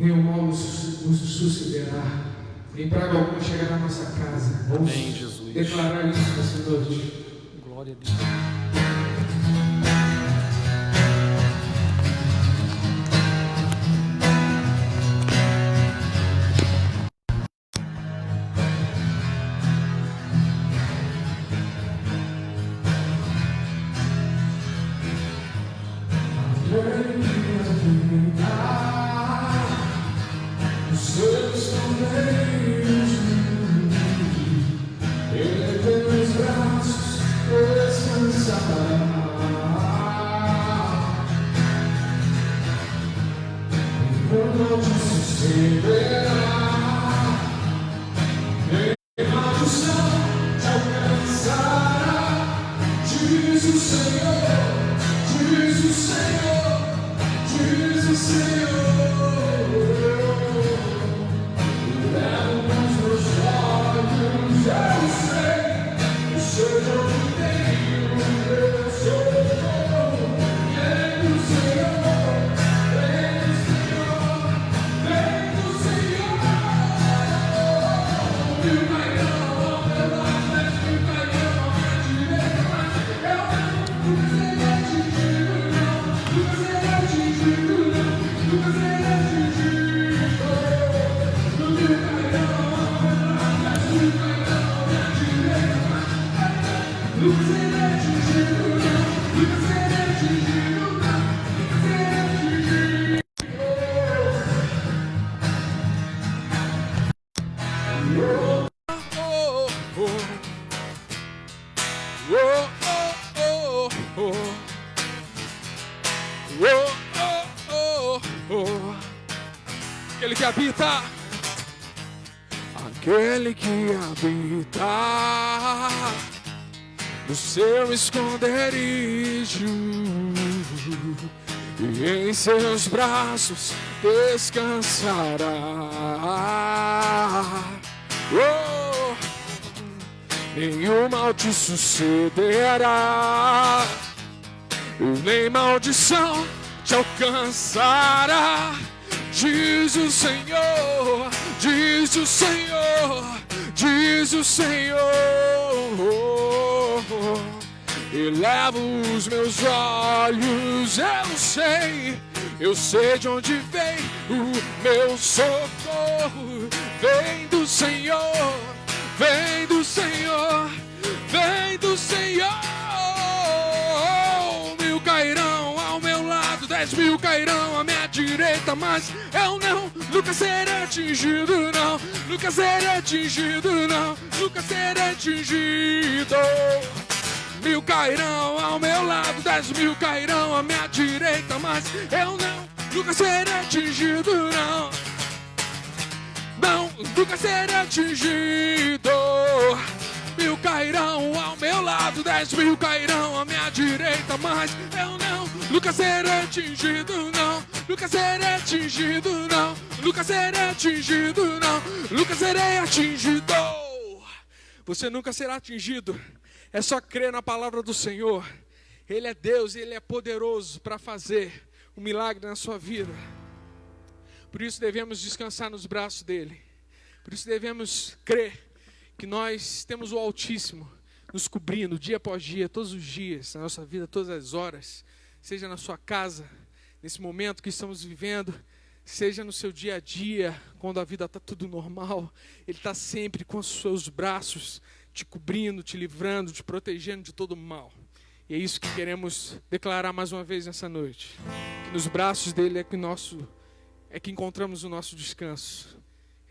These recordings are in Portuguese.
nenhum mal nos sucederá, nem praga alguma chegará na nossa casa. Vamos Amém, Jesus. declarar isso nessa noite. Glória a Deus. Aquele que habita, aquele que habita no seu esconderijo, e em seus braços descansará. Oh, nenhum mal te sucederá, nem maldição te alcançará. Diz o Senhor, diz o Senhor, diz o Senhor. Eleva os meus olhos, eu sei de onde vem o meu socorro. Vem do Senhor, vem do Senhor, vem do Senhor. 1000 cairão ao meu lado, 10.000 cairão à minha direita, mas eu nunca serei atingido, não, nunca serei atingido, não, nunca serei atingido. 1000 cairão ao meu lado, 10.000 cairão à minha direita, mas eu nunca serei atingido, não, nunca serei atingido. 1000 cairão ao meu lado, 10.000 cairão à minha direita, mas eu nunca serei atingido, não, nunca serei atingido, não, nunca serei atingido, não, nunca serei atingido. Você nunca será atingido. É só crer na palavra do Senhor. Ele é Deus e Ele é poderoso para fazer um milagre na sua vida. Por isso devemos descansar nos braços dEle. Por isso devemos crer que nós temos o Altíssimo nos cobrindo dia após dia, todos os dias, na nossa vida, todas as horas. Seja na sua casa, nesse momento que estamos vivendo, seja no seu dia a dia, quando a vida está tudo normal. Ele está sempre com os seus braços te cobrindo, te livrando, te protegendo de todo mal. E é isso que queremos declarar mais uma vez nessa noite. Que nos braços dele é que encontramos o nosso descanso.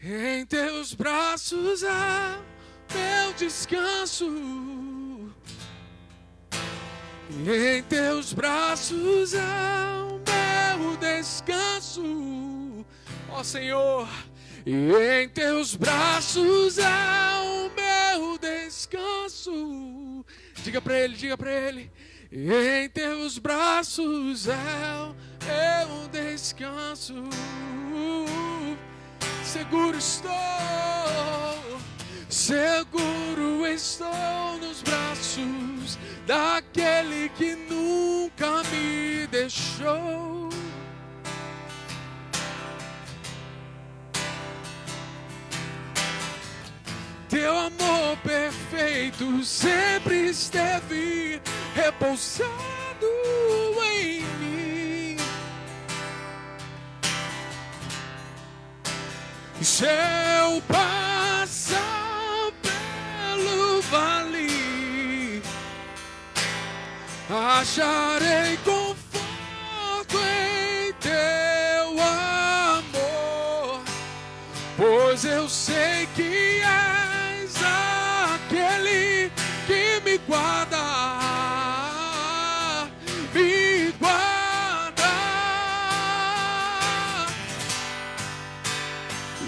Em teus braços há meu descanso. Em teus braços há o meu descanso. Ó Senhor, e em teus braços há o meu descanso. Diga pra ele, diga pra ele. Em teus braços há o meu descanso. Seguro estou nos braços daquele que nunca me deixou. teu amor perfeito sempre esteve repousado em mim. E se eu passar pelo vale, acharei conforto em teu amor, pois eu sei que és aquele que me guarda, me guarda.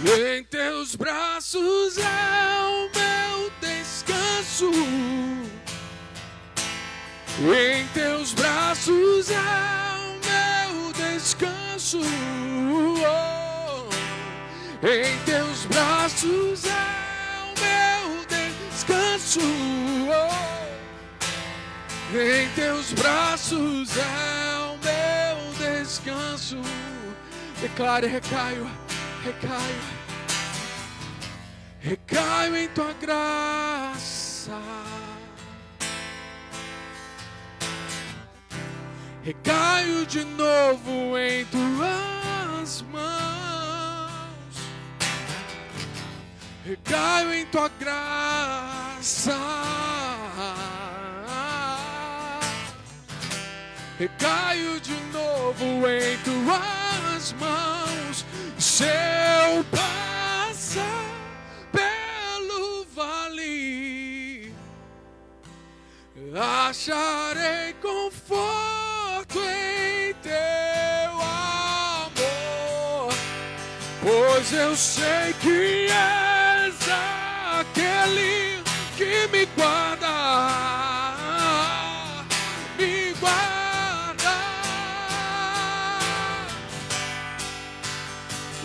Em teus braços é o meu descanso, em teus braços é o meu descanso, oh. Em teus braços é o meu descanso, oh. Em teus braços é o meu descanso. Declare: recaio, recaio, recaio em tua graça. Recaio de novo em tuas mãos, recaio em tua graça, recaio de novo em tuas mãos. Se eu passar pelo vale, acharei conforto em teu amor, pois eu sei que és aquele que me guarda, me guarda.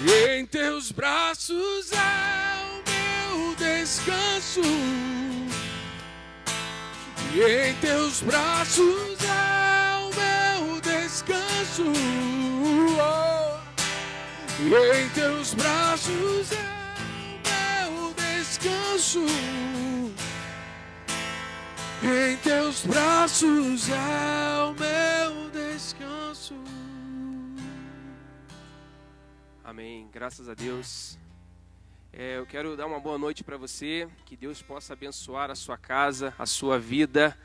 Em teus braços é o meu descanso, e em teus braços é o meu descanso, oh. E em teus braços é o meu descanso, em teus braços é o meu descanso. Amém, graças a Deus. Eu quero dar uma boa noite para você, que Deus possa abençoar a sua casa, a sua vida,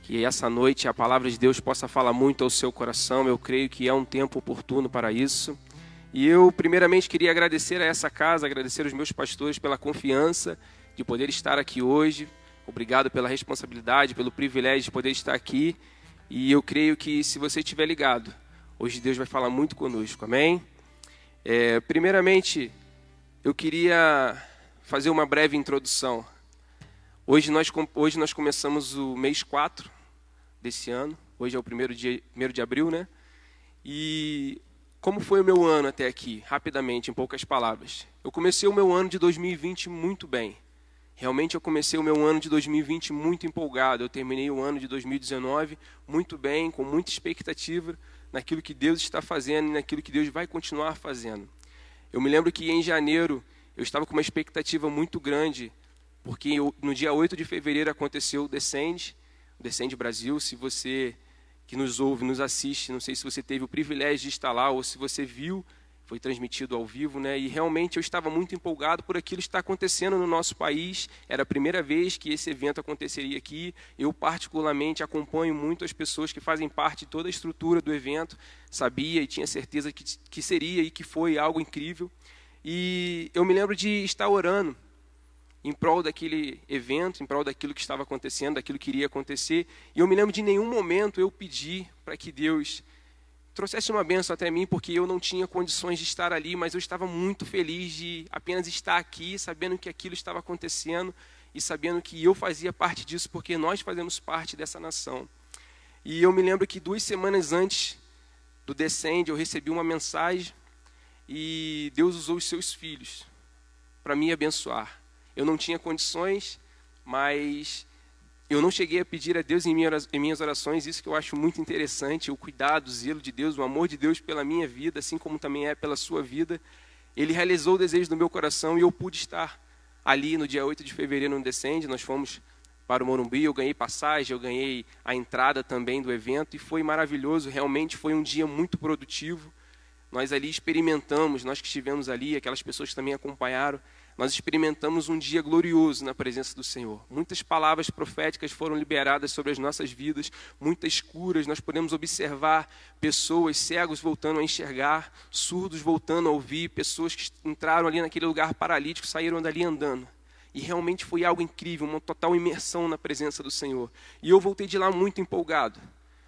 que essa noite a palavra de Deus possa falar muito ao seu coração. Eu creio que é um tempo oportuno para isso. E eu primeiramente queria agradecer a essa casa, agradecer aos meus pastores pela confiança de poder estar aqui hoje. Obrigado pela responsabilidade, pelo privilégio de poder estar aqui. E eu creio que se você estiver ligado, hoje Deus vai falar muito conosco, amém? Primeiramente, eu queria fazer uma breve introdução. Hoje nós começamos o mês 4 desse ano. Hoje é o 1º de abril, né? E como foi o meu ano até aqui? Rapidamente, em poucas palavras. Eu comecei o meu ano de 2020 muito bem. Realmente eu comecei o meu ano de 2020 muito empolgado. Eu terminei o ano de 2019 muito bem, com muita expectativa naquilo que Deus está fazendo e naquilo que Deus vai continuar fazendo. Eu me lembro que em janeiro eu estava com uma expectativa muito grande, porque no dia 8 de fevereiro aconteceu o Descende Brasil. Se você que nos ouve, nos assiste, não sei se você teve o privilégio de estar lá ou se você viu, foi transmitido ao vivo, né? E realmente eu estava muito empolgado por aquilo que está acontecendo no nosso país. Era a primeira vez que esse evento aconteceria aqui. Eu particularmente acompanho muito as pessoas que fazem parte de toda a estrutura do evento. Sabia e tinha certeza que seria e que foi algo incrível. E eu me lembro de estar orando em prol daquele evento, em prol daquilo que estava acontecendo, daquilo que iria acontecer. E eu me lembro de nenhum momento eu pedir para que Deus trouxesse uma bênção até mim, porque eu não tinha condições de estar ali, mas eu estava muito feliz de apenas estar aqui, sabendo que aquilo estava acontecendo e sabendo que eu fazia parte disso, porque nós fazemos parte dessa nação. E eu me lembro que 2 semanas antes do Descende, eu recebi uma mensagem e Deus usou os seus filhos para me abençoar. Eu não tinha condições, mas eu não cheguei a pedir a Deus em minhas orações, isso que eu acho muito interessante, o cuidado, o zelo de Deus, o amor de Deus pela minha vida, assim como também é pela sua vida. Ele realizou o desejo do meu coração e eu pude estar ali no dia 8 de fevereiro no Descende, nós fomos para o Morumbi, eu ganhei passagem, eu ganhei a entrada também do evento, e foi maravilhoso, realmente foi um dia muito produtivo. Nós ali experimentamos, nós que estivemos ali, aquelas pessoas que também acompanharam, nós experimentamos um dia glorioso na presença do Senhor. Muitas palavras proféticas foram liberadas sobre as nossas vidas, muitas curas, nós podemos observar pessoas, cegos voltando a enxergar, surdos voltando a ouvir, pessoas que entraram ali naquele lugar paralítico, saíram dali andando. E realmente foi algo incrível, uma total imersão na presença do Senhor. E eu voltei de lá muito empolgado.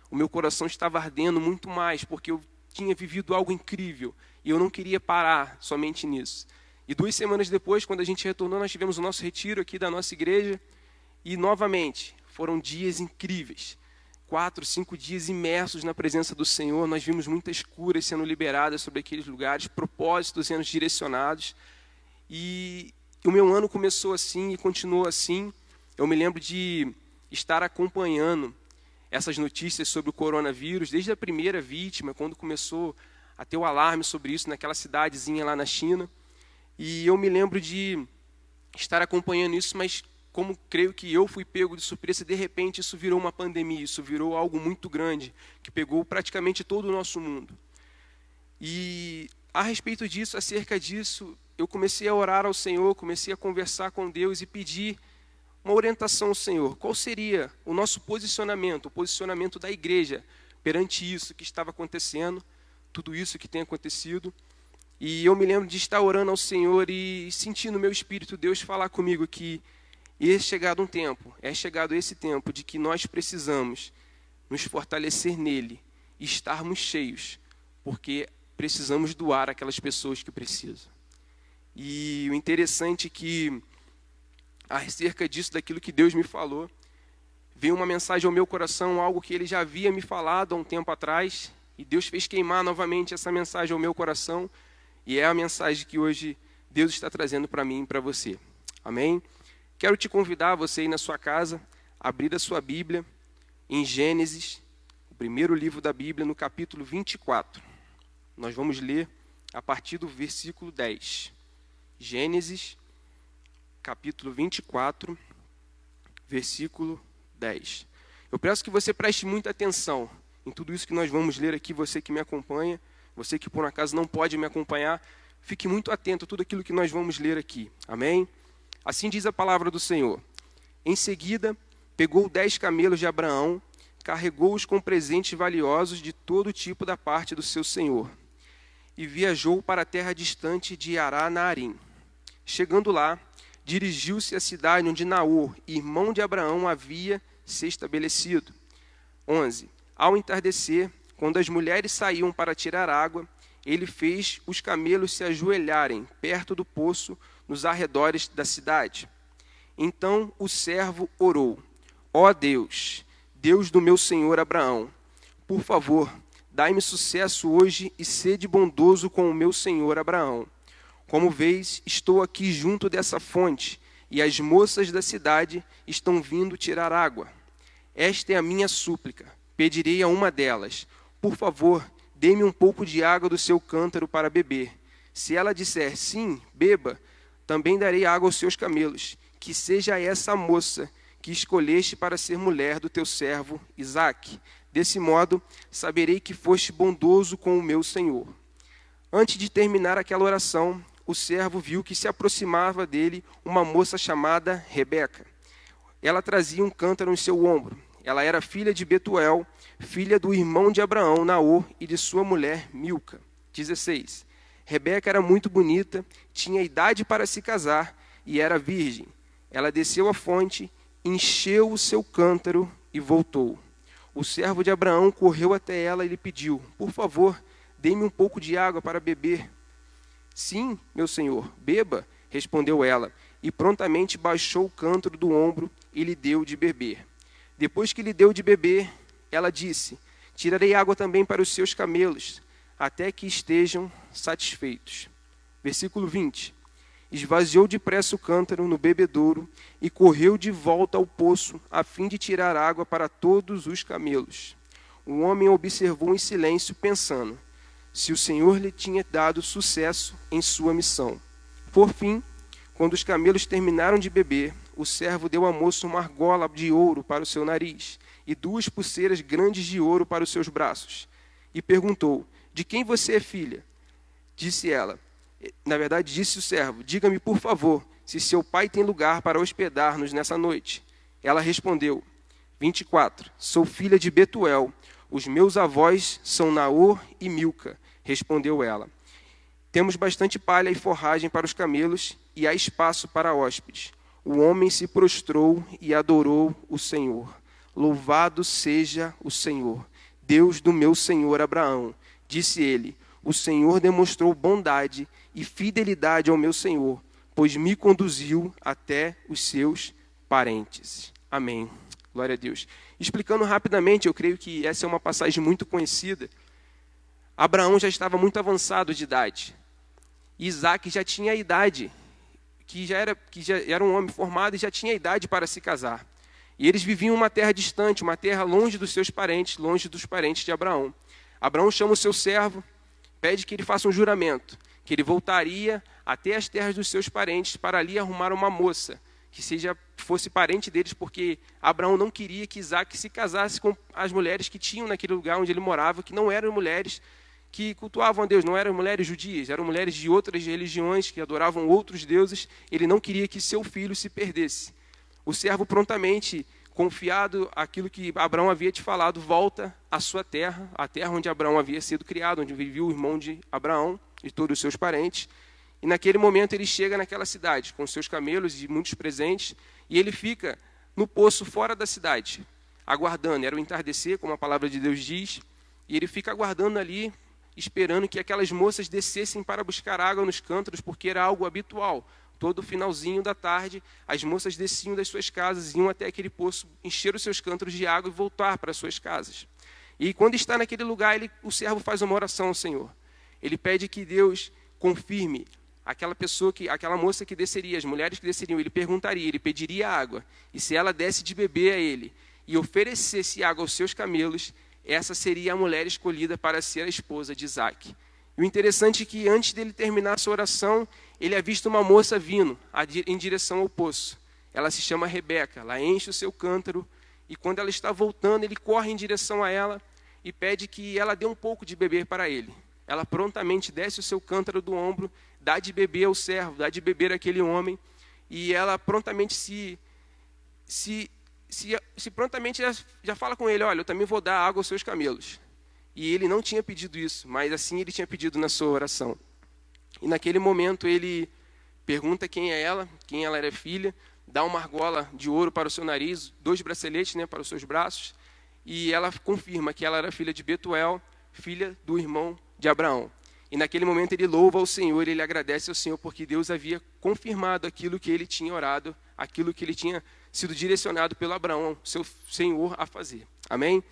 O meu coração estava ardendo muito mais, porque eu tinha vivido algo incrível. E eu não queria parar somente nisso. E 2 semanas depois, quando a gente retornou, nós tivemos o nosso retiro aqui da nossa igreja. E novamente, foram dias incríveis. 4, 5 dias imersos na presença do Senhor. Nós vimos muitas curas sendo liberadas sobre aqueles lugares, propósitos sendo direcionados. E o meu ano começou assim e continuou assim. Eu me lembro de estar acompanhando essas notícias sobre o coronavírus, desde a primeira vítima, quando começou a ter o alarme sobre isso naquela cidadezinha lá na China. E eu me lembro de estar acompanhando isso, mas como creio que eu fui pego de surpresa, de repente isso virou uma pandemia, isso virou algo muito grande, que pegou praticamente todo o nosso mundo. E a respeito disso, acerca disso, eu comecei a orar ao Senhor, comecei a conversar com Deus e pedir uma orientação ao Senhor. Qual seria o nosso posicionamento, o posicionamento da igreja perante isso que estava acontecendo, tudo isso que tem acontecido. E eu me lembro de estar orando ao Senhor e sentir no meu espírito Deus falar comigo que é chegado esse tempo de que nós precisamos nos fortalecer nele e estarmos cheios, porque precisamos doar aquelas pessoas que precisam. E o interessante é que, acerca disso, daquilo que Deus me falou, veio uma mensagem ao meu coração, algo que Ele já havia me falado há um tempo atrás, e Deus fez queimar novamente essa mensagem ao meu coração, e é a mensagem que hoje Deus está trazendo para mim e para você. Amém? Quero te convidar, você aí na sua casa, a abrir a sua Bíblia em Gênesis, o primeiro livro da Bíblia, no capítulo 24. Nós vamos ler a partir do versículo 10. Gênesis, capítulo 24, versículo 10. Eu peço que você preste muita atenção em tudo isso que nós vamos ler aqui, você que me acompanha, você que por acaso não pode me acompanhar, fique muito atento a tudo aquilo que nós vamos ler aqui. Amém? Assim diz a palavra do Senhor. Em seguida, pegou 10 camelos de Abraão, carregou-os com presentes valiosos de todo tipo da parte do seu senhor, e viajou para a terra distante de Ará-Naarim. Chegando lá, dirigiu-se à cidade onde Naor, irmão de Abraão, havia se estabelecido. 11. Ao entardecer, quando as mulheres saíam para tirar água, ele fez os camelos se ajoelharem perto do poço, nos arredores da cidade. Então o servo orou: ó Deus, Deus do meu senhor Abraão, por favor, dai-me sucesso hoje e sede bondoso com o meu senhor Abraão. Como vês, estou aqui junto dessa fonte, e as moças da cidade estão vindo tirar água. Esta é a minha súplica. Pedirei a uma delas: por favor, dê-me um pouco de água do seu cântaro para beber. Se ela disser sim, beba, também darei água aos seus camelos. Que seja essa a moça que escolheste para ser mulher do teu servo Isaque. Desse modo, saberei que foste bondoso com o meu senhor. Antes de terminar aquela oração, o servo viu que se aproximava dele uma moça chamada Rebeca. Ela trazia um cântaro em seu ombro. Ela era filha de Betuel, filha do irmão de Abraão, Naor, e de sua mulher Milca. 16. Rebeca era muito bonita, tinha idade para se casar e era virgem. Ela desceu à fonte, encheu o seu cântaro e voltou. O servo de Abraão correu até ela e lhe pediu: por favor, dê-me um pouco de água para beber. Sim, meu senhor, beba, respondeu ela, e prontamente baixou o cântaro do ombro e lhe deu de beber. Depois que lhe deu de beber, ela disse: tirarei água também para os seus camelos, até que estejam satisfeitos. Versículo 20. Esvaziou depressa o cântaro no bebedouro e correu de volta ao poço, a fim de tirar água para todos os camelos. O homem observou em silêncio, pensando se o Senhor lhe tinha dado sucesso em sua missão. Por fim, Quando os camelos terminaram de beber, o servo deu ao moço uma argola de ouro para o seu nariz e 2 pulseiras grandes de ouro para os seus braços. E perguntou: de quem você é filha? Disse ela. Na verdade, disse o servo: diga-me, por favor, se seu pai tem lugar para hospedar-nos nessa noite. Ela respondeu, 24, sou filha de Betuel. Os meus avós são Naor e Milca. Respondeu ela. Temos bastante palha e forragem para os camelos e há espaço para hóspedes. O homem se prostrou e adorou o Senhor. Louvado seja o Senhor, Deus do meu senhor Abraão. Disse ele, o Senhor demonstrou bondade e fidelidade ao meu senhor, pois me conduziu até os seus parentes. Amém. Glória a Deus. Explicando rapidamente, eu creio que essa é uma passagem muito conhecida. Abraão já estava muito avançado de idade. Isaac já tinha a idade, que já era um homem formado e já tinha a idade para se casar. E eles viviam em uma terra distante, uma terra longe dos seus parentes, longe dos parentes de Abraão. Abraão chama o seu servo, pede que ele faça um juramento, que ele voltaria até as terras dos seus parentes para ali arrumar uma moça, que fosse parente deles, porque Abraão não queria que Isaac se casasse com as mulheres que tinham naquele lugar onde ele morava, que não eram mulheres que cultuavam a Deus, não eram mulheres judias, eram mulheres de outras religiões que adoravam outros deuses. Ele não queria que seu filho se perdesse. O servo prontamente, confiado aquilo que Abraão havia te falado, volta à sua terra, a terra onde Abraão havia sido criado, onde vivia o irmão de Abraão e todos os seus parentes. E naquele momento ele chega naquela cidade, com seus camelos e muitos presentes, e ele fica no poço fora da cidade, aguardando. Era o entardecer, como a palavra de Deus diz, e ele fica aguardando ali, esperando que aquelas moças descessem para buscar água nos cântaros, porque era algo habitual. Todo finalzinho da tarde, as moças desciam das suas casas, iam até aquele poço, encher os seus cântaros de água e voltar para as suas casas. E quando está naquele lugar, o servo faz uma oração ao Senhor. Ele pede que Deus confirme aquela moça que desceria, as mulheres que desceriam. Ele perguntaria, ele pediria água. E se ela desse de beber a ele e oferecesse água aos seus camelos, essa seria a mulher escolhida para ser a esposa de Isaac. E o interessante é que antes dele terminar a sua oração, ele avista uma moça vindo em direção ao poço. Ela se chama Rebeca, ela enche o seu cântaro, e quando ela está voltando, ele corre em direção a ela e pede que ela dê um pouco de beber para ele. Ela prontamente desce o seu cântaro do ombro, dá de beber ao servo, dá de beber àquele homem, e ela prontamente prontamente já fala com ele, olha, eu também vou dar água aos seus camelos. E ele não tinha pedido isso, mas assim ele tinha pedido na sua oração. E naquele momento ele pergunta quem ela era filha, dá uma argola de ouro para o seu nariz, 2 braceletes, para os seus braços, e ela confirma que ela era filha de Betuel, filha do irmão de Abraão. E naquele momento ele louva ao Senhor, ele agradece ao Senhor, porque Deus havia confirmado aquilo que ele tinha orado, aquilo que ele tinha sido direcionado pelo Abraão, seu Senhor, a fazer. Amém?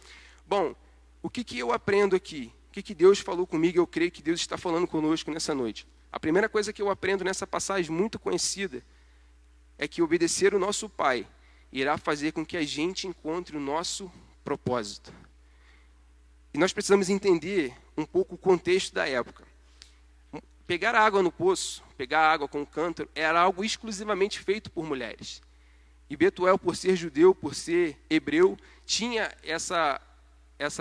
Bom, o que eu aprendo aqui? O que Deus falou comigo? Eu creio que Deus está falando conosco nessa noite. A primeira coisa que eu aprendo nessa passagem muito conhecida é que obedecer o nosso Pai irá fazer com que a gente encontre o nosso propósito. E nós precisamos entender um pouco o contexto da época. Pegar água no poço, pegar água com o cântaro, era algo exclusivamente feito por mulheres. E Betuel, por ser judeu, por ser hebreu, tinha essa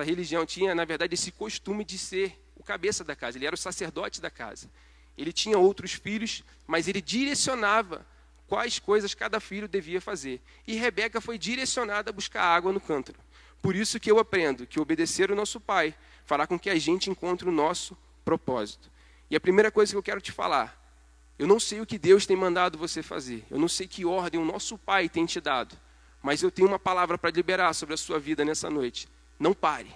religião, tinha, na verdade, esse costume de ser o cabeça da casa. Ele era o sacerdote da casa. Ele tinha outros filhos, mas ele direcionava quais coisas cada filho devia fazer. E Rebeca foi direcionada a buscar água no cântaro. Por isso que eu aprendo que obedecer o nosso Pai fará com que a gente encontre o nosso propósito. E a primeira coisa que eu quero te falar, eu não sei o que Deus tem mandado você fazer. Eu não sei que ordem o nosso Pai tem te dado. Mas eu tenho uma palavra para liberar sobre a sua vida nessa noite. Não pare,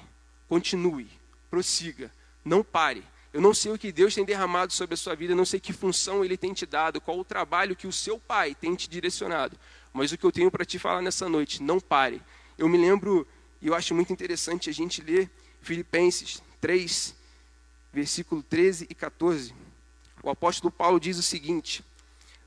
continue, prossiga, não pare. Eu não sei o que Deus tem derramado sobre a sua vida, eu não sei que função Ele tem te dado, qual o trabalho que o seu Pai tem te direcionado. Mas o que eu tenho para te falar nessa noite, não pare. Eu me lembro, e eu acho muito interessante a gente ler Filipenses 3, versículo 13 e 14. O apóstolo Paulo diz o seguinte: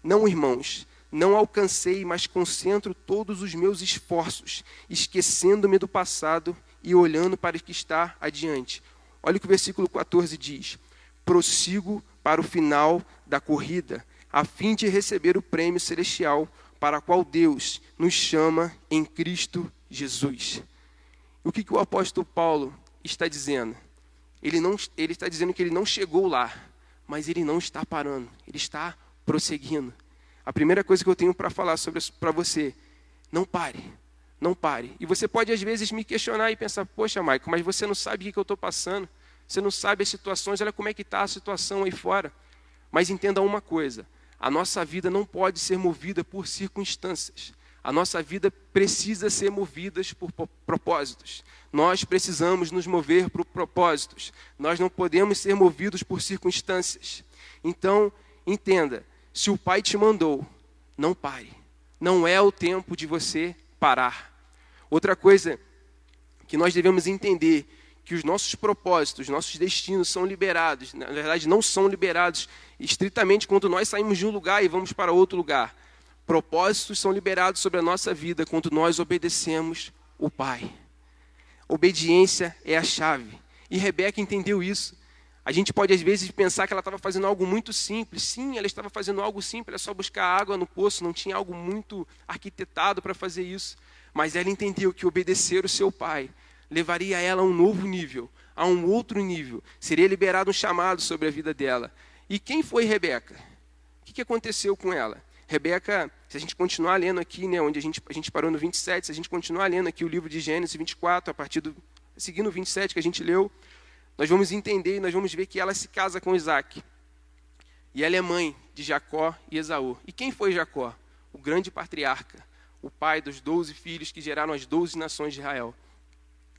não, irmãos, não alcancei, mas concentro todos os meus esforços, esquecendo-me do passado e olhando para o que está adiante. Olha o que o versículo 14 diz: prossigo para o final da corrida, a fim de receber o prêmio celestial para o qual Deus nos chama em Cristo Jesus. O que o apóstolo Paulo está dizendo? Ele está dizendo que ele não chegou lá, mas ele não está parando, ele está prosseguindo. A primeira coisa que eu tenho para falar para você, não pare, não pare. E você pode às vezes me questionar e pensar, poxa, Maico, mas você não sabe o que eu estou passando, você não sabe as situações, olha como é que está a situação aí fora. Mas entenda uma coisa, a nossa vida não pode ser movida por circunstâncias. A nossa vida precisa ser movida por propósitos. Nós precisamos nos mover por propósitos. Nós não podemos ser movidos por circunstâncias. Então, entenda, se o Pai te mandou, não pare. Não é o tempo de você parar. Outra coisa que nós devemos entender, que os nossos propósitos, nossos destinos são liberados. Na verdade, não são liberados estritamente quando nós saímos de um lugar e vamos para outro lugar. Propósitos são liberados sobre a nossa vida quando nós obedecemos o Pai. Obediência é a chave. E Rebeca entendeu isso. A gente pode às vezes pensar que ela estava fazendo algo muito simples. Sim, ela estava fazendo algo simples, era só buscar água no poço, não tinha algo muito arquitetado para fazer isso. Mas ela entendeu que obedecer o seu pai levaria ela a um novo nível, a um outro nível. Seria liberado um chamado sobre a vida dela. E quem foi Rebeca? O que aconteceu com ela? Rebeca, se a gente continuar lendo aqui, né, onde a gente parou no 27, se a gente continuar lendo aqui o livro de Gênesis 24, seguindo o 27 que a gente leu, nós vamos entender e nós vamos ver que ela se casa com Isaac. E ela é mãe de Jacó e Esaú. E quem foi Jacó? O grande patriarca, o pai dos 12 filhos que geraram as 12 nações de Israel.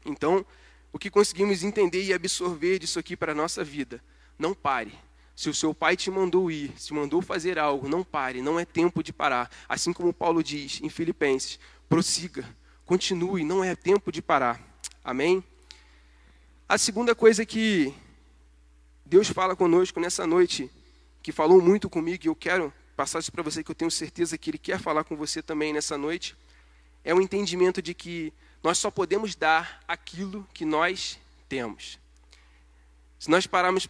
Então, o que conseguimos entender e absorver disso aqui para a nossa vida? Não pare. Se o seu pai te mandou ir, te mandou fazer algo, não pare, não é tempo de parar. Assim como Paulo diz em Filipenses, prossiga, continue, não é tempo de parar. Amém? A segunda coisa que Deus fala conosco nessa noite, que falou muito comigo, e eu quero passar isso para você, que eu tenho certeza que Ele quer falar com você também nessa noite, é o entendimento de que nós só podemos dar aquilo que nós temos. Se nós pararmos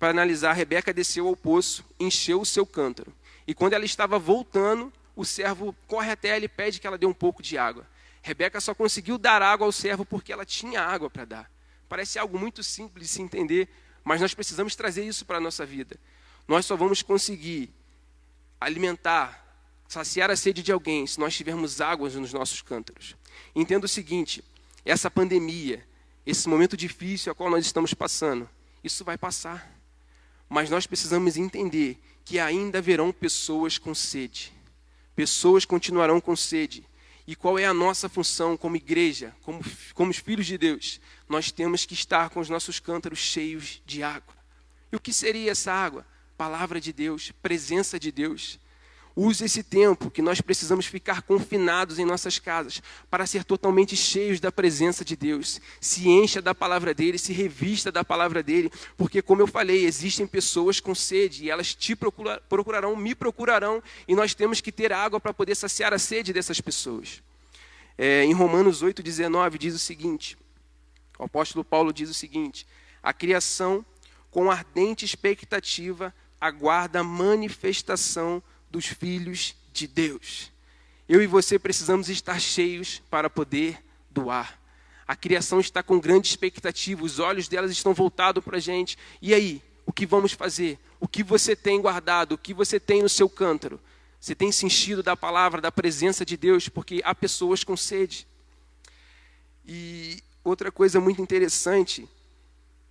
para analisar, Rebeca desceu ao poço, encheu o seu cântaro. E quando ela estava voltando, o servo corre até ela e pede que ela dê um pouco de água. Rebeca só conseguiu dar água ao servo porque ela tinha água para dar. Parece algo muito simples de se entender, mas nós precisamos trazer isso para a nossa vida. Nós só vamos conseguir alimentar, saciar a sede de alguém se nós tivermos águas nos nossos cântaros. Entenda o seguinte, essa pandemia, esse momento difícil a qual nós estamos passando, isso vai passar. Mas nós precisamos entender que ainda haverão pessoas com sede. Pessoas continuarão com sede. E qual é a nossa função como igreja, como os filhos de Deus? Nós temos que estar com os nossos cântaros cheios de água. E o que seria essa água? Palavra de Deus, presença de Deus. Use esse tempo que nós precisamos ficar confinados em nossas casas para ser totalmente cheios da presença de Deus. Se encha da palavra dele, se revista da palavra dele, porque como eu falei, existem pessoas com sede e elas te procurarão, me procurarão, e nós temos que ter água para poder saciar a sede dessas pessoas. Em Romanos 8,19 diz o seguinte, o apóstolo Paulo diz o seguinte, a criação com ardente expectativa aguarda a manifestação dos filhos de Deus. Eu e você precisamos estar cheios para poder doar. A criação está com grande expectativa, os olhos delas estão voltados para a gente. E aí, o que vamos fazer? O que você tem guardado? O que você tem no seu cântaro? Você tem se enchido da palavra, da presença de Deus? Porque há pessoas com sede. E outra coisa muito interessante,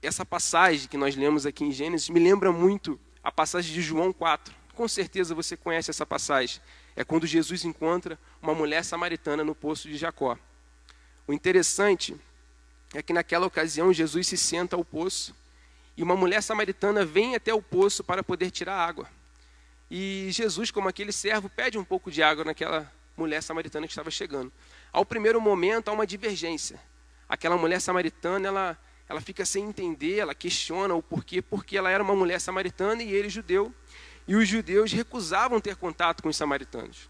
essa passagem que nós lemos aqui em Gênesis me lembra muito a passagem de João 4. Com certeza você conhece essa passagem. É quando Jesus encontra uma mulher samaritana no poço de Jacó. O interessante é que naquela ocasião Jesus se senta ao poço e uma mulher samaritana vem até o poço para poder tirar água. E Jesus, como aquele servo, pede um pouco de água naquela mulher samaritana que estava chegando. Ao primeiro momento há uma divergência. Aquela mulher samaritana, ela fica sem entender, ela questiona o porquê, porque ela era uma mulher samaritana e ele judeu. E os judeus recusavam ter contato com os samaritanos.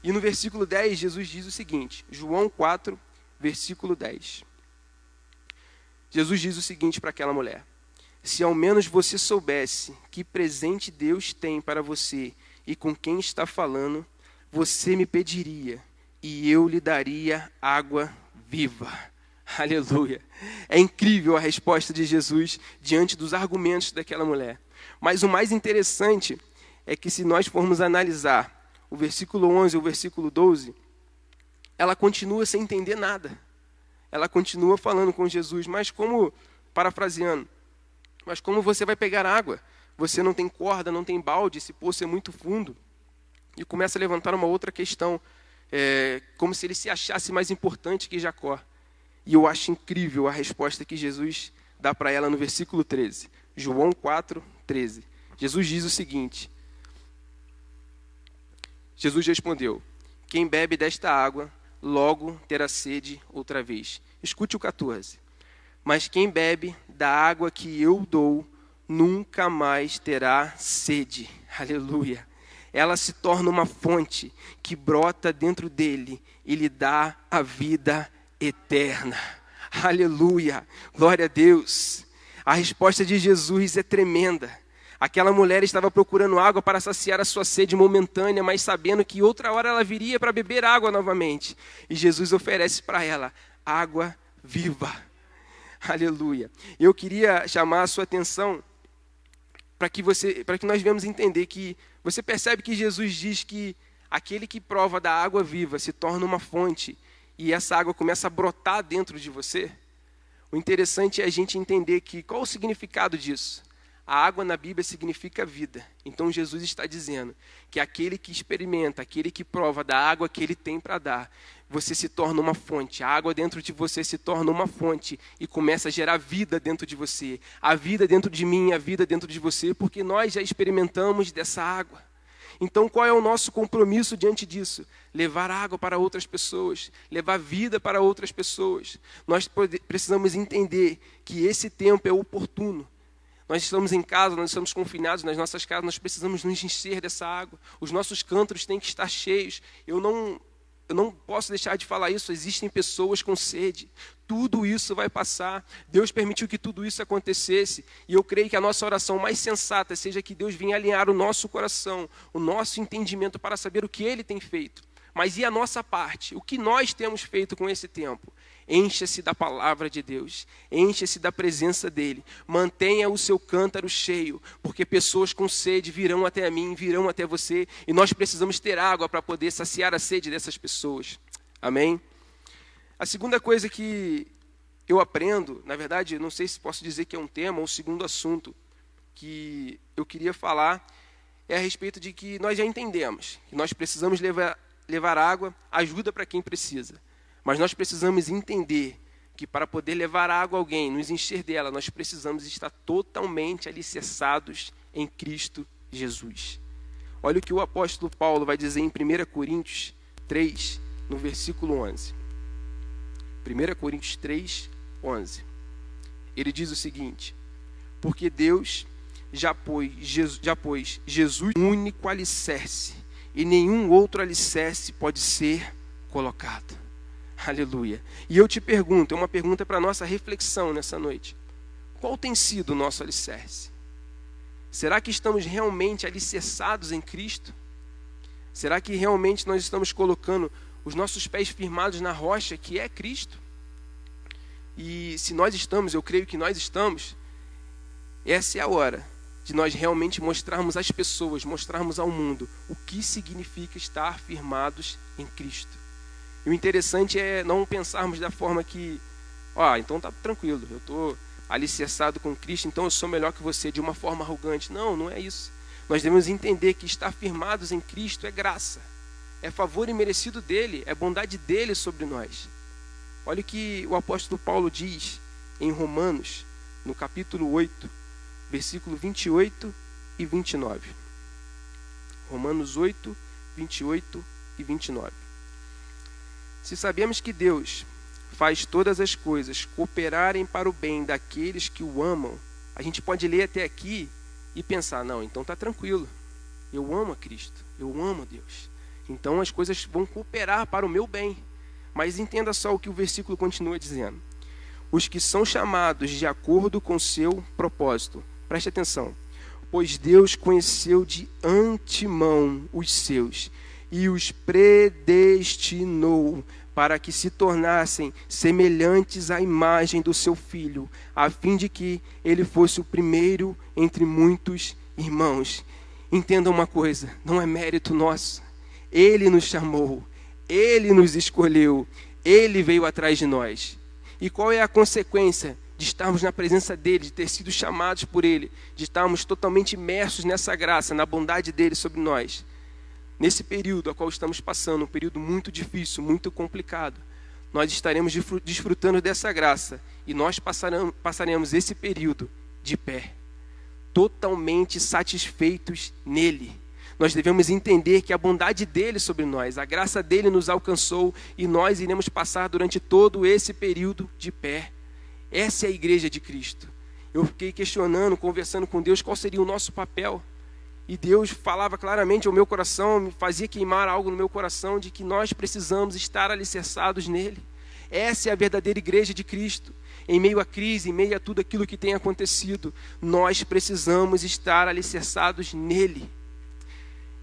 E no versículo 10, Jesus diz o seguinte, João 4, versículo 10. Jesus diz o seguinte para aquela mulher, se ao menos você soubesse que presente Deus tem para você e com quem está falando, você me pediria e eu lhe daria água viva. Aleluia. É incrível a resposta de Jesus diante dos argumentos daquela mulher. Mas o mais interessante é que se nós formos analisar o versículo 11 e o versículo 12, ela continua sem entender nada. Ela continua falando com Jesus, parafraseando, mas como você vai pegar água? Você não tem corda, não tem balde, esse poço é muito fundo. E começa a levantar uma outra questão, como se ele se achasse mais importante que Jacó. E eu acho incrível a resposta que Jesus dá para ela no versículo 13. João 4, 13. Jesus diz o seguinte: Jesus respondeu: quem bebe desta água, logo terá sede outra vez. Escute o 14. Mas quem bebe da água que eu dou, nunca mais terá sede. Aleluia. Ela se torna uma fonte que brota dentro dele e lhe dá a vida eterna. Aleluia. Glória a Deus. A resposta de Jesus é tremenda. Aquela mulher estava procurando água para saciar a sua sede momentânea, mas sabendo que outra hora ela viria para beber água novamente. E Jesus oferece para ela água viva. Aleluia. Eu queria chamar a sua atenção para que nós venhamos entender que você percebe que Jesus diz que aquele que prova da água viva se torna uma fonte e essa água começa a brotar dentro de você. O interessante é a gente entender qual o significado disso. A água na Bíblia significa vida. Então Jesus está dizendo que aquele que experimenta, aquele que prova da água que ele tem para dar, você se torna uma fonte. A água dentro de você se torna uma fonte e começa a gerar vida dentro de você. A vida dentro de mim, a vida dentro de você, porque nós já experimentamos dessa água. Então qual é o nosso compromisso diante disso? Levar água para outras pessoas, levar vida para outras pessoas. Nós precisamos entender que esse tempo é oportuno. Nós estamos em casa, nós estamos confinados nas nossas casas, nós precisamos nos encher dessa água. Os nossos cântaros têm que estar cheios. Eu não posso deixar de falar isso, existem pessoas com sede. Tudo isso vai passar. Deus permitiu que tudo isso acontecesse. E eu creio que a nossa oração mais sensata seja que Deus venha alinhar o nosso coração, o nosso entendimento para saber o que Ele tem feito. Mas e a nossa parte? O que nós temos feito com esse tempo? Encha-se da palavra de Deus, encha-se da presença dEle, mantenha o seu cântaro cheio, porque pessoas com sede virão até a mim, virão até você, e nós precisamos ter água para poder saciar a sede dessas pessoas. Amém? A segunda coisa que eu aprendo, na verdade, não sei se posso dizer que é um tema, ou o segundo assunto que eu queria falar, é a respeito de que nós já entendemos, que nós precisamos levar água, ajuda para quem precisa. Mas nós precisamos entender que para poder levar água a alguém, nos encher dela, nós precisamos estar totalmente alicerçados em Cristo Jesus. Olha o que o apóstolo Paulo vai dizer em 1 Coríntios 3, no versículo 11. 1 Coríntios 3, 11. Ele diz o seguinte: porque Deus já pôs Jesus único alicerce, e nenhum outro alicerce pode ser colocado. Aleluia. E eu te pergunto, é uma pergunta para a nossa reflexão nessa noite. Qual tem sido o nosso alicerce? Será que estamos realmente alicerçados em Cristo? Será que realmente nós estamos colocando os nossos pés firmados na rocha que é Cristo? E se nós estamos, eu creio que nós estamos, essa é a hora de nós realmente mostrarmos às pessoas, mostrarmos ao mundo o que significa estar firmados em Cristo. E o interessante é não pensarmos da forma que, então tá tranquilo, eu estou alicerçado com Cristo, então eu sou melhor que você, de uma forma arrogante. Não, não é isso. Nós devemos entender que estar firmados em Cristo é graça, é favor imerecido dEle, é bondade dEle sobre nós. Olha o que o apóstolo Paulo diz em Romanos, no capítulo 8, versículo 28 e 29. Romanos 8, 28 e 29. Se sabemos que Deus faz todas as coisas cooperarem para o bem daqueles que o amam, a gente pode ler até aqui e pensar, não, então está tranquilo, eu amo a Cristo, eu amo a Deus, então as coisas vão cooperar para o meu bem. Mas entenda só o que o versículo continua dizendo: os que são chamados de acordo com seu propósito, preste atenção, pois Deus conheceu de antemão os seus e os predestinou para que se tornassem semelhantes à imagem do seu Filho, a fim de que ele fosse o primeiro entre muitos irmãos. Entenda uma coisa, não é mérito nosso. Ele nos chamou, Ele nos escolheu, Ele veio atrás de nós. E qual é a consequência de estarmos na presença dEle, de ter sido chamados por Ele, de estarmos totalmente imersos nessa graça, na bondade dEle sobre nós? Nesse período a qual estamos passando, um período muito difícil, muito complicado, nós estaremos desfrutando dessa graça e nós passaremos esse período de pé, totalmente satisfeitos nele. Nós devemos entender que a bondade dele sobre nós, a graça dele nos alcançou e nós iremos passar durante todo esse período de pé. Essa é a igreja de Cristo. Eu fiquei questionando, conversando com Deus, qual seria o nosso papel. E Deus falava claramente ao meu coração, me fazia queimar algo no meu coração de que nós precisamos estar alicerçados nele. Essa é a verdadeira igreja de Cristo. Em meio à crise, em meio a tudo aquilo que tem acontecido, nós precisamos estar alicerçados nele.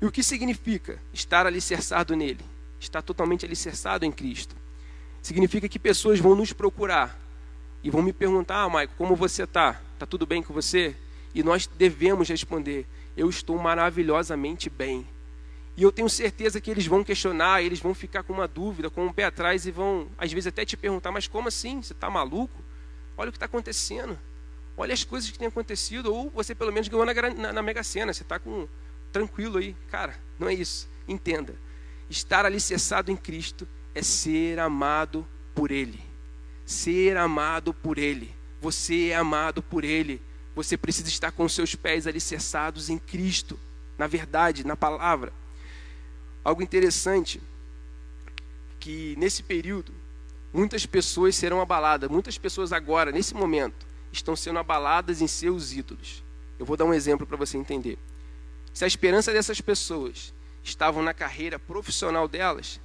E o que significa estar alicerçado nele? Estar totalmente alicerçado em Cristo. Significa que pessoas vão nos procurar e vão me perguntar: Maico, como você está? Está tudo bem com você? E nós devemos responder: eu estou maravilhosamente bem. E eu tenho certeza que eles vão questionar, eles vão ficar com uma dúvida, com um pé atrás e vão, às vezes, até te perguntar: mas como assim? Você está maluco? Olha o que está acontecendo. Olha as coisas que têm acontecido. Ou você pelo menos ganhou na Mega Sena. Você está tranquilo aí. Cara, não é isso. Entenda. Estar alicerçado em Cristo é ser amado por Ele. Ser amado por Ele. Você é amado por Ele. Você precisa estar com os seus pés alicerçados em Cristo, na verdade, na palavra. Algo interessante, que nesse período, muitas pessoas serão abaladas. Muitas pessoas agora, nesse momento, estão sendo abaladas em seus ídolos. Eu vou dar um exemplo para você entender. Se a esperança dessas pessoas estavam na carreira profissional delas,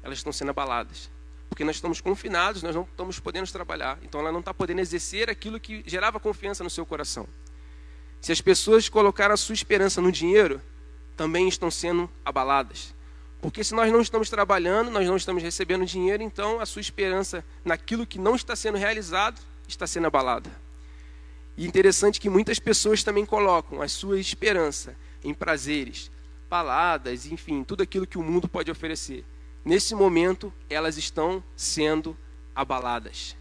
elas estão sendo abaladas. Porque nós estamos confinados, nós não estamos podendo trabalhar. Então ela não está podendo exercer aquilo que gerava confiança no seu coração. Se as pessoas colocaram a sua esperança no dinheiro, também estão sendo abaladas. Porque se nós não estamos trabalhando, nós não estamos recebendo dinheiro, então a sua esperança naquilo que não está sendo realizado, está sendo abalada. E interessante que muitas pessoas também colocam a sua esperança em prazeres, baladas, enfim, tudo aquilo que o mundo pode oferecer. Nesse momento, elas estão sendo abaladas.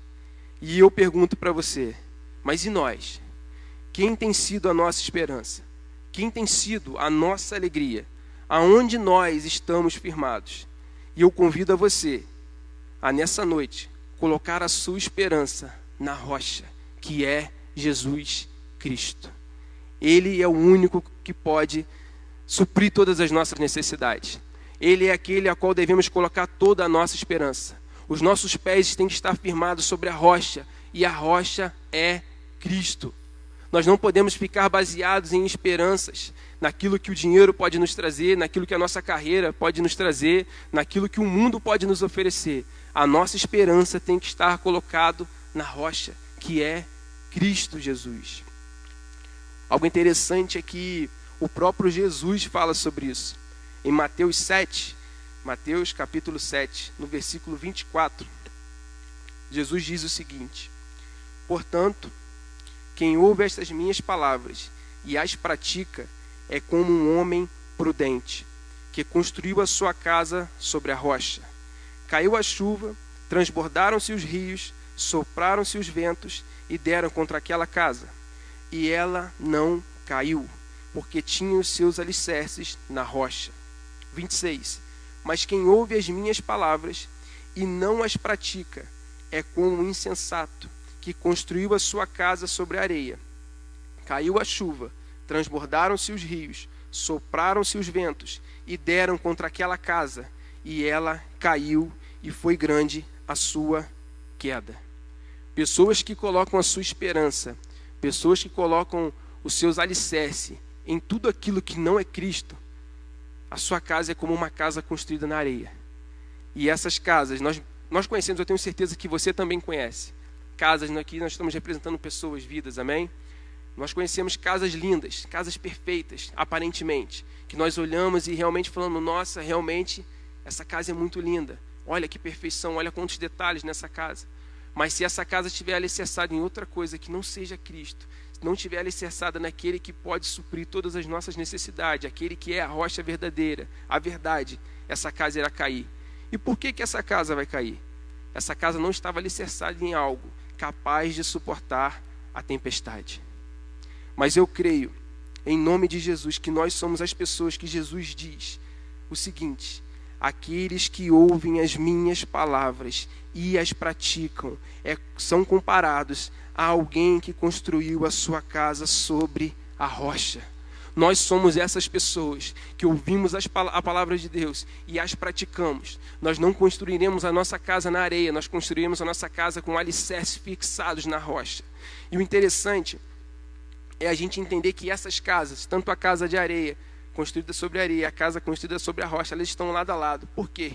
E eu pergunto para você: mas e nós? Quem tem sido a nossa esperança? Quem tem sido a nossa alegria? Aonde nós estamos firmados? E eu convido a você a, nessa noite, colocar a sua esperança na rocha, que é Jesus Cristo. Ele é o único que pode suprir todas as nossas necessidades. Ele é aquele a qual devemos colocar toda a nossa esperança. Os nossos pés têm que estar firmados sobre a rocha, e a rocha é Cristo. Nós não podemos ficar baseados em esperanças, naquilo que o dinheiro pode nos trazer, naquilo que a nossa carreira pode nos trazer, naquilo que o mundo pode nos oferecer. A nossa esperança tem que estar colocado na rocha, que é Cristo Jesus. Algo interessante é que o próprio Jesus fala sobre isso. Em Mateus 7, Mateus capítulo 7, no versículo 24, Jesus diz o seguinte: portanto, quem ouve estas minhas palavras e as pratica é como um homem prudente, que construiu a sua casa sobre a rocha. Caiu a chuva, transbordaram-se os rios, sopraram-se os ventos e deram contra aquela casa. E ela não caiu, porque tinha os seus alicerces na rocha. 26. Mas quem ouve as minhas palavras e não as pratica é como um insensato que construiu a sua casa sobre a areia. Caiu a chuva, transbordaram-se os rios, sopraram-se os ventos e deram contra aquela casa, e ela caiu, e foi grande a sua queda. Pessoas que colocam a sua esperança, pessoas que colocam os seus alicerces em tudo aquilo que não é Cristo, a sua casa é como uma casa construída na areia. E essas casas, nós conhecemos, eu tenho certeza que você também conhece. Casas, aqui nós estamos representando pessoas, vidas, amém? Nós conhecemos casas lindas, casas perfeitas, aparentemente, que nós olhamos e realmente falamos, nossa, realmente, essa casa é muito linda. Olha que perfeição, olha quantos detalhes nessa casa. Mas se essa casa estiver alicerçada em outra coisa que não seja Cristo, se não estiver alicerçada naquele que pode suprir todas as nossas necessidades, aquele que é a rocha verdadeira, a verdade, essa casa irá cair. E por que essa casa vai cair? Essa casa não estava alicerçada em algo capaz de suportar a tempestade. Mas eu creio, em nome de Jesus, que nós somos as pessoas que Jesus diz o seguinte: aqueles que ouvem as minhas palavras e as praticam são comparados a alguém que construiu a sua casa sobre a rocha. Nós somos essas pessoas que ouvimos a palavra de Deus e as praticamos. Nós não construiremos a nossa casa na areia, nós construiremos a nossa casa com alicerces fixados na rocha. E o interessante é a gente entender que essas casas, tanto a casa de areia, construída sobre a areia, a casa construída sobre a rocha, elas estão lado a lado. Por quê?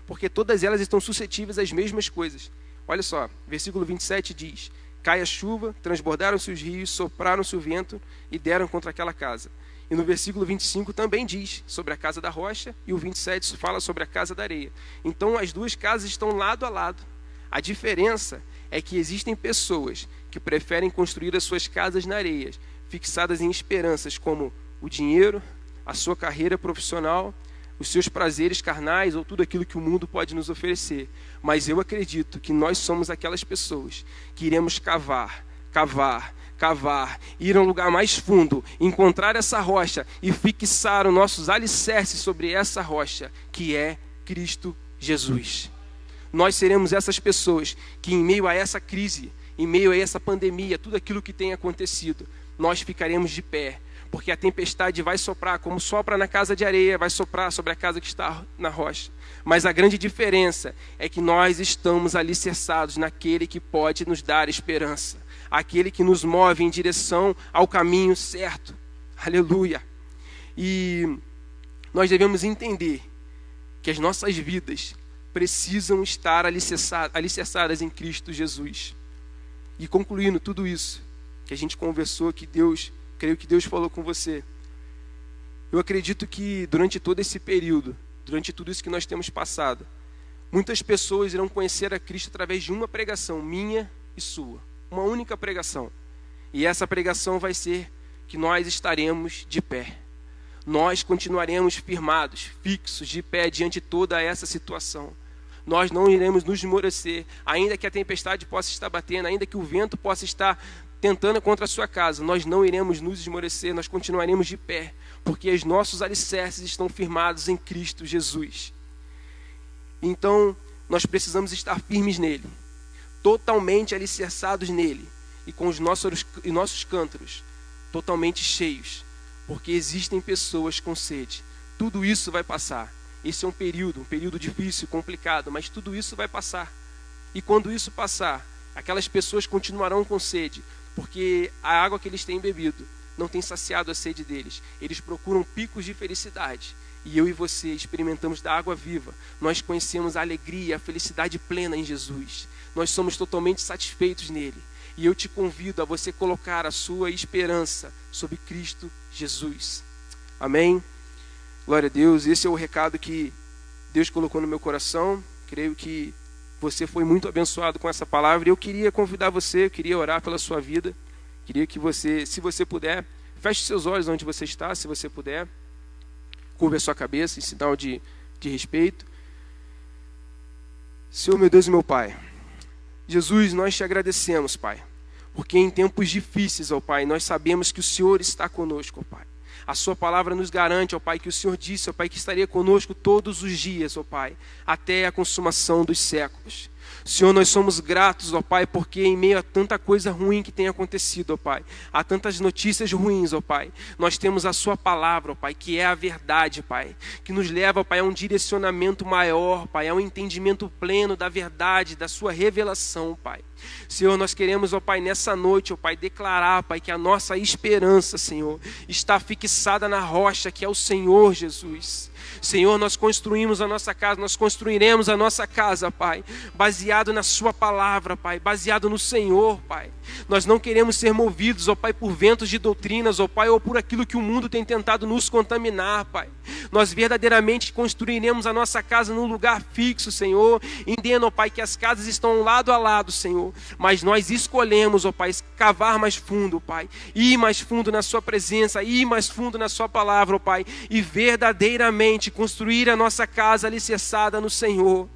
Porque todas elas estão suscetíveis às mesmas coisas. Olha só, versículo 27 diz: cai a chuva, transbordaram-se os rios, sopraram-se o vento e deram contra aquela casa. E no versículo 25 também diz sobre a casa da rocha, e o 27 fala sobre a casa da areia. Então as duas casas estão lado a lado. A diferença é que existem pessoas que preferem construir as suas casas na areia, fixadas em esperanças como o dinheiro, a sua carreira profissional, os seus prazeres carnais ou tudo aquilo que o mundo pode nos oferecer. Mas eu acredito que nós somos aquelas pessoas que iremos cavar, ir a um lugar mais fundo, encontrar essa rocha e fixar os nossos alicerces sobre essa rocha, que é Cristo Jesus. Nós seremos essas pessoas que, em meio a essa crise, em meio a essa pandemia, tudo aquilo que tem acontecido, nós ficaremos de pé, porque a tempestade vai soprar, como sopra na casa de areia, vai soprar sobre a casa que está na rocha. Mas a grande diferença é que nós estamos alicerçados naquele que pode nos dar esperança, aquele que nos move em direção ao caminho certo. Aleluia! E nós devemos entender que as nossas vidas precisam estar alicerçadas em Cristo Jesus. E concluindo tudo isso que a gente conversou, creio que Deus falou com você. Eu acredito que durante todo esse período, durante tudo isso que nós temos passado, muitas pessoas irão conhecer a Cristo através de uma pregação, minha e sua. Uma única pregação. E essa pregação vai ser que nós estaremos de pé. Nós continuaremos firmados, fixos, de pé diante de toda essa situação. Nós não iremos nos esmorecer, ainda que a tempestade possa estar batendo, ainda que o vento possa estar tentando contra a sua casa, nós não iremos nos esmorecer, nós continuaremos de pé, porque os nossos alicerces estão firmados em Cristo Jesus. Então, nós precisamos estar firmes nele, totalmente alicerçados nele, e com os nossos cântaros totalmente cheios, porque existem pessoas com sede. Tudo isso vai passar. Esse é um período difícil, complicado, mas tudo isso vai passar. E quando isso passar, aquelas pessoas continuarão com sede, porque a água que eles têm bebido não tem saciado a sede deles. Eles procuram picos de felicidade. E eu e você experimentamos da água viva. Nós conhecemos a alegria, a felicidade plena em Jesus. Nós somos totalmente satisfeitos nele. E eu te convido a você colocar a sua esperança sobre Cristo Jesus. Amém? Glória a Deus. Esse é o recado que Deus colocou no meu coração. Creio que você foi muito abençoado com essa palavra. E eu queria convidar você, eu queria orar pela sua vida. Queria que você, se você puder, feche seus olhos onde você está, se você puder. Curva a sua cabeça em sinal de respeito. Senhor, meu Deus e meu Pai, Jesus, nós te agradecemos, Pai, porque em tempos difíceis, ó Pai, nós sabemos que o Senhor está conosco, ó Pai. A sua palavra nos garante, ó Pai, que o Senhor disse, ó Pai, que estaria conosco todos os dias, ó Pai, até a consumação dos séculos. Senhor, nós somos gratos, ó Pai, porque em meio a tanta coisa ruim que tem acontecido, ó Pai, há tantas notícias ruins, ó Pai, nós temos a sua palavra, ó Pai, que é a verdade, Pai, que nos leva, ó Pai, a um direcionamento maior, Pai, a um entendimento pleno da verdade, da sua revelação, Pai. Senhor, nós queremos, ó Pai, nessa noite, ó Pai, declarar, Pai, que a nossa esperança, Senhor, está fixada na rocha que é o Senhor Jesus. Senhor, nós construímos a nossa casa, nós construiremos a nossa casa, Pai, baseado na sua palavra, Pai, baseado no Senhor, Pai. Nós não queremos ser movidos, ó Pai, por ventos de doutrinas, ó Pai, ou por aquilo que o mundo tem tentado nos contaminar, Pai. Nós verdadeiramente construiremos a nossa casa num lugar fixo, Senhor, entendendo, ó Pai, que as casas estão lado a lado, Senhor, mas nós escolhemos, ó Pai, cavar mais fundo, Pai, ir mais fundo na sua presença, ir mais fundo na sua palavra, ó Pai, e verdadeiramente construir a nossa casa alicerçada no Senhor.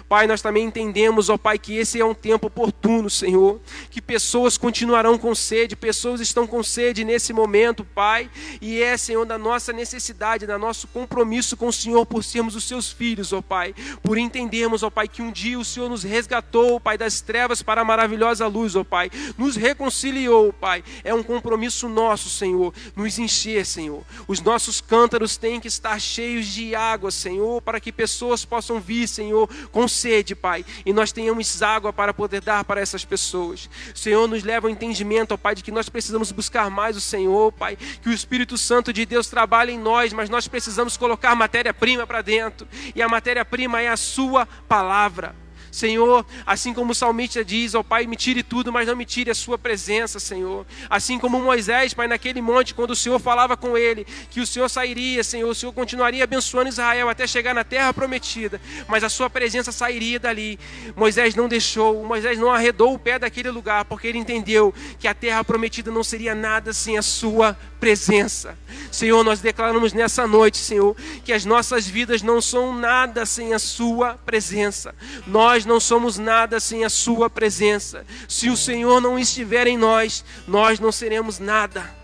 Pai, nós também entendemos, ó Pai, que esse é um tempo oportuno, Senhor, que pessoas continuarão com sede, pessoas estão com sede nesse momento, Pai, e é, Senhor, da nossa necessidade, da nosso compromisso com o Senhor por sermos os seus filhos, ó Pai, por entendermos, ó Pai, que um dia o Senhor nos resgatou, Pai, das trevas para a maravilhosa luz, ó Pai, nos reconciliou, Pai, é um compromisso nosso, Senhor, nos encher, Senhor, os nossos cântaros têm que estar cheios de água, Senhor, para que pessoas possam vir, Senhor, com sede, Pai, e nós tenhamos água para poder dar para essas pessoas. Senhor, nos leva ao entendimento, ó Pai, de que nós precisamos buscar mais o Senhor, Pai, que o Espírito Santo de Deus trabalhe em nós, mas nós precisamos colocar matéria-prima para dentro, e a matéria-prima é a sua palavra. Senhor, assim como o salmista diz, ó Pai, me tire tudo, mas não me tire a sua presença, Senhor. Assim como Moisés, Pai, naquele monte, quando o Senhor falava com ele, que o Senhor sairia, Senhor, o Senhor continuaria abençoando Israel até chegar na terra prometida, mas a sua presença sairia dali. Moisés não deixou, Moisés não arredou o pé daquele lugar, porque ele entendeu que a terra prometida não seria nada sem a sua presença. Senhor, nós declaramos nessa noite, Senhor, que as nossas vidas não são nada sem a sua presença. Nós não somos nada sem a sua presença. Se o Senhor não estiver em nós, nós não seremos nada.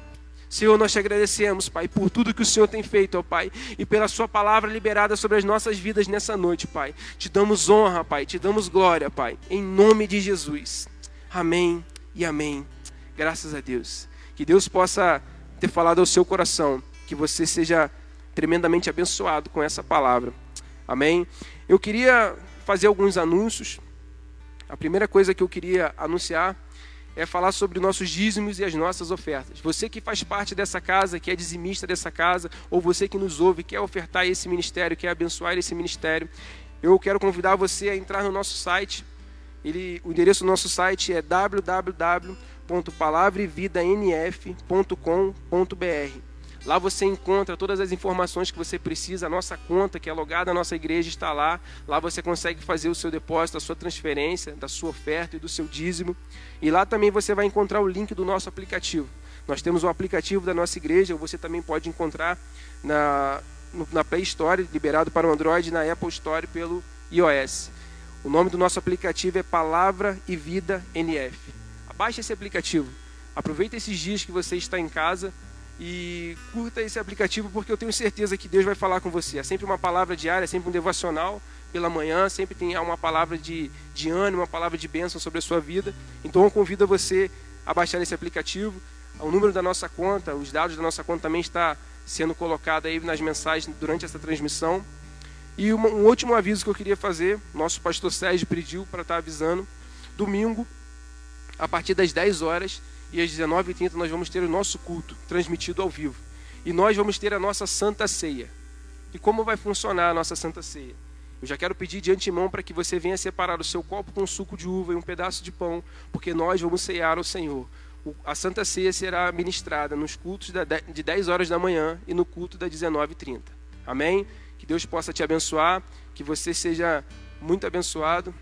Senhor, nós te agradecemos, Pai, por tudo que o Senhor tem feito, ó Pai, e pela sua palavra liberada sobre as nossas vidas nessa noite, Pai. Te damos honra, Pai, te damos glória, Pai, em nome de Jesus. Amém e amém. Graças a Deus. Que Deus possa ter falado ao seu coração, que você seja tremendamente abençoado com essa palavra. Amém. Eu queria fazer alguns anúncios. A primeira coisa que eu queria anunciar é falar sobre nossos dízimos e as nossas ofertas. Você que faz parte dessa casa, que é dizimista dessa casa, ou você que nos ouve, quer ofertar esse ministério, quer abençoar esse ministério, eu quero convidar você a entrar no nosso site. O endereço do nosso site é www.palavraevidanf.com.br. Lá você encontra todas as informações que você precisa. A nossa conta, que é logada à nossa igreja, está lá. Lá você consegue fazer o seu depósito, a sua transferência, da sua oferta e do seu dízimo. E lá também você vai encontrar o link do nosso aplicativo. Nós temos um aplicativo da nossa igreja, você também pode encontrar na Play Store, liberado para o Android, e na Apple Store pelo iOS. O nome do nosso aplicativo é Palavra e Vida NF. Baixe esse aplicativo. Aproveita esses dias que você está em casa e curta esse aplicativo, porque eu tenho certeza que Deus vai falar com você. É sempre uma palavra diária, é sempre um devocional pela manhã, sempre tem uma palavra de ânimo, uma palavra de bênção sobre a sua vida. Então eu convido você a baixar esse aplicativo. O número da nossa conta, os dados da nossa conta também está sendo colocado aí nas mensagens durante essa transmissão. E um último aviso que eu queria fazer, nosso pastor Sérgio pediu para estar avisando. Domingo, a partir das 10 horas e às 19h30 nós vamos ter o nosso culto transmitido ao vivo. E nós vamos ter a nossa Santa Ceia. E como vai funcionar a nossa Santa Ceia? Eu já quero pedir de antemão para que você venha separar o seu copo com suco de uva e um pedaço de pão, porque nós vamos cear ao Senhor. A Santa Ceia será ministrada nos cultos de 10 horas da manhã e no culto das 19h30. Amém? Que Deus possa te abençoar, que você seja muito abençoado.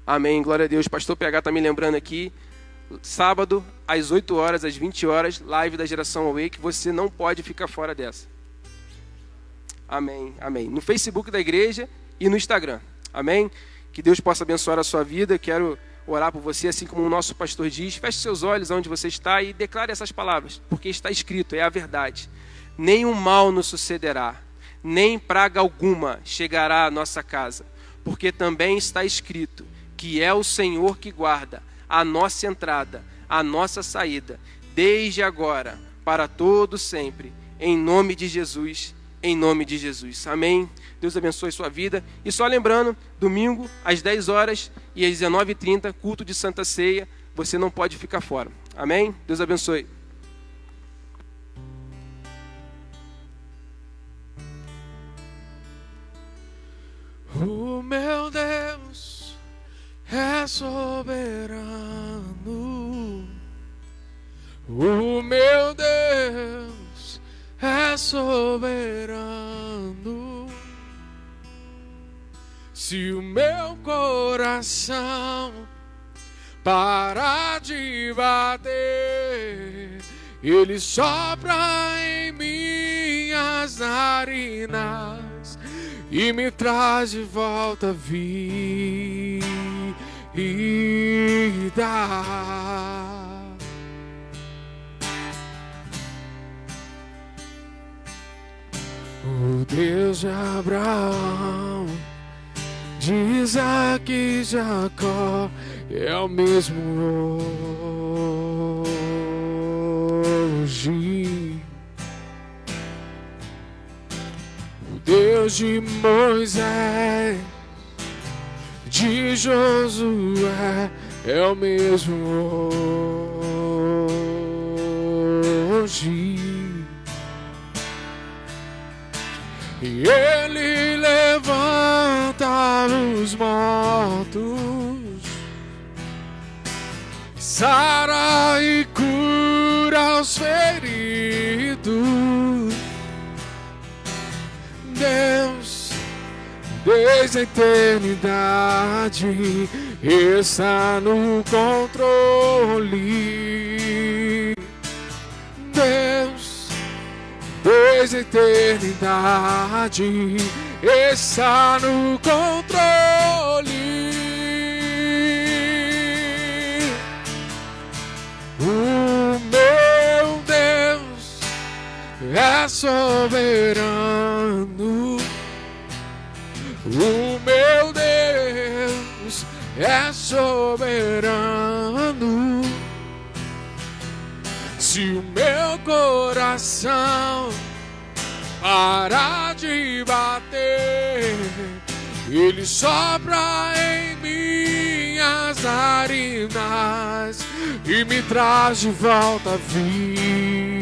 Amém, glória a Deus. Pastor PH está me lembrando aqui, sábado, às 8 horas, às 20 horas, live da Geração Awake, você não pode ficar fora dessa. Amém, amém. No Facebook da igreja e no Instagram. Amém? Que Deus possa abençoar a sua vida. Quero orar por você, assim como o nosso pastor diz. Feche seus olhos onde você está e declare essas palavras, porque está escrito, é a verdade. Nenhum mal nos sucederá, nem praga alguma chegará à nossa casa, porque também está escrito que é o Senhor que guarda a nossa entrada, a nossa saída, desde agora, para todo sempre, em nome de Jesus, em nome de Jesus. Amém? Deus abençoe sua vida. E só lembrando, domingo, às 10 horas e às 19h30, culto de Santa Ceia, você não pode ficar fora. Amém? Deus abençoe. é soberano. O meu Deus é soberano. Se o meu coração parar de bater, Ele sopra em minhas narinas e me traz de volta vida. O Deus de Abraão, de Isaac e Jacó, é o mesmo hoje. O Deus de Moisés, de Josué, é o mesmo hoje. E Ele levanta os mortos, sara e cura os feridos. Deus, desde a eternidade, está no controle. Deus, desde a eternidade, está no controle. O meu Deus é soberano. O meu Deus é soberano. Se o meu coração parar de bater, Ele sopra em minhas narinas e me traz de volta vida.